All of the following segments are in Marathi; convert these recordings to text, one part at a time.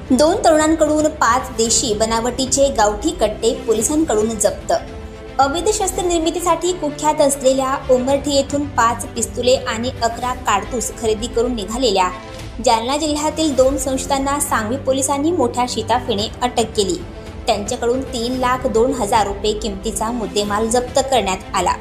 दोन तरुणांकडून 5 देशी बनावटीचे गावठी कट्टे पोलिसांकडून जप्त। अवैध शस्त्र निर्मितीसाठी कुख्यात असलेल्या उमरठी येथून 5 पिस्तुले आणि 11 कारतूस खरेदी करून निघालेल्या जालना जिल्ह्यातील 2 संशयितांना सांगवी पोलिसांनी मोठ्या शिताफीने अटक केली। त्यांच्याकडून 3,02,000 रुपये किमतीचा मुद्देमाल जप्त करण्यात आला।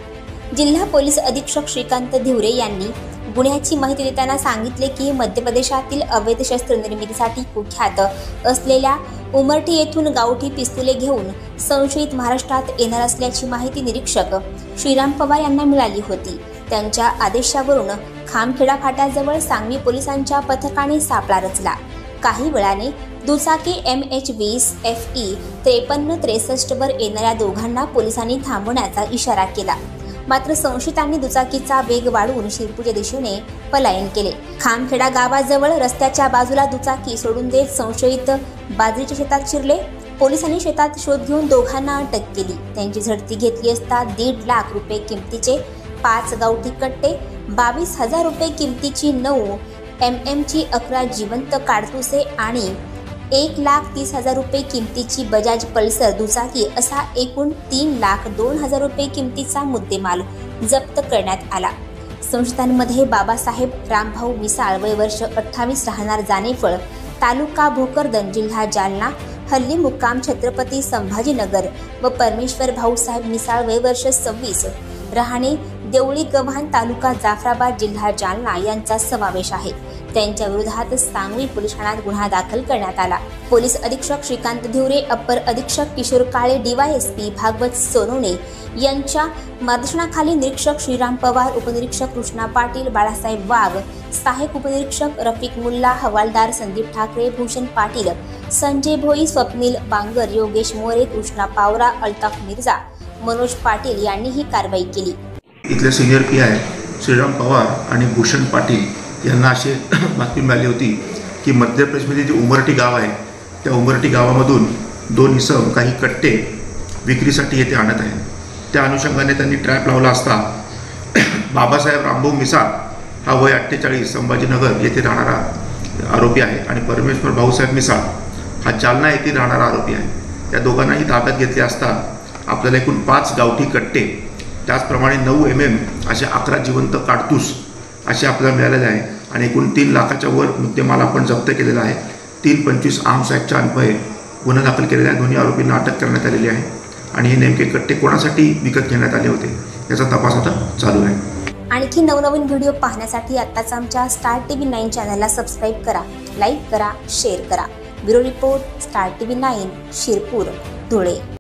जिल्हा पोलीस अधीक्षक श्रीकांत धिवरे यांनी गुन्ह्याची माहिती देताना सांगितले की मध्य प्रदेशातील अवैध शस्त्र निर्मितीसाठी कुख्यात असलेल्या उमरठी येथून गावठी पिस्तुले घेऊन संशयित महाराष्ट्रात येणार असल्याची माहिती निरीक्षक श्रीराम पवार यांना मिळाली होती। त्यांच्या आदेशावरून खामखेडा फाट्याजवळ सांगवी पोलिसांच्या पथकाने सापळा रचला। काही वेळाने दुचाकी MH20 FE 5363 वर येणाऱ्या दोघांना पोलिसांनी थांबवण्याचा इशारा केला, मात्र संशयितांनी दुचाकीचा वेग वाढवून शिरपूरच्या दिशेने पलायन केले। खामखेडा गावाजवळ रस्त्याच्या बाजूला दुचाकी सोडून देत संशयित बाजरीच्या शेतात शिरले। पोलिसांनी शेतात शोध घेऊन दोघांना अटक केली। त्यांची झडती घेतली असता 1.5 लाख रुपये किमतीचे 5 गावठी कट्टे, 22,000 रुपये किमतीची 9 mm ची 11 जिवंत काडतुसे आणि 1,30,000 रुपये किमतीची बजाज पल्सर दुचाकी असा एकूण 3,02,000 रुपये किमतीचा मुद्देमाल जप्त करण्यात आला। संशयितांमध्ये बाबासाहेब रामभाऊ मिसाळ वय वर्ष 28 राहणार जानेफळ तालुका भोकरदन जिल्हा जालना हल्ली मुक्काम छत्रपती संभाजीनगर व परमेश्वर भाऊसाहेब मिसाळ वय वर्ष 26 राहणे देवळी गव्हाण तालुका जाफराबाद जिल्हा जालना यांचा समावेश आहे। त्यांच्या विरोधात सांगवी पोलीस ठाण्यात गुन्हा दाखल करण्यात आला। पोलीस अधीक्षक श्रीकांत धिवरे, अप्पर अधीक्षक किशोर काळे, DYSP भागवत सोनवणे यांच्या मार्गदर्शनाखाली निरीक्षक श्रीराम पवार, उपनिरीक्षक कृष्णा पाटील, बाळासाहेब वाघ, सहाय्यक उपनिरीक्षक रफिक मुल्ला, हवालदार संदीप ठाकरे, भूषण पाटील, संजय भोई, स्वप्नील बांगर, योगेश मोरे, कृष्णा पावरा, अल्ताफ मिर्झा, मनोज पाटील यांनी ही कारवाई केली। इथले सिनियर PI श्रीराम पवार आणि भूषण पाटील यांना अशी बातमी मिळाली होती की मध्य प्रदेशमध्ये जे उमरठी गाव आहे त्या उमरठी गावामधून 2 इसम काही कट्टे विक्रीसाठी येथे आणत आहेत। त्या अनुषंगाने त्यांनी ट्रॅप लावला असता बाबासाहेब रामभाऊ मिसाळ हा वय 48 संभाजीनगर येथे राहणारा आरोपी आहे आणि परमेश्वर भाऊसाहेब मिसाळ हा जालना येथे राहणारा आरोपी आहे। त्या दोघांनाही ताब्यात घेतले असता आपल्याला एकूण 5 गावठी कट्टे, त्याचप्रमाणे 9 mm असे 11 जिवंत काडतूस असे आपल्याला मिळालेले आहे आणि एकूण 3 लाखाच्या वर मुद्देमाल आपण जप्त केलेला आहे। 325 आर्म्स ॲक्टच्या अन्वये गुन्हा दाखल केलेला आहे। दोन्ही आरोपींना अटक करण्यात आलेली आहे आणि हे नेमके कट्टे कोणासाठी विकत घेण्यात आले होते याचा तपास आता चालू आहे। आणखी नवनवीन व्हिडिओ पाहण्यासाठी आताच आमच्या स्टार TV 9 चॅनलला सबस्क्राईब करा, लाईक करा, शेअर करा। Bureau report, star TV 9, Shirpur, Dhule.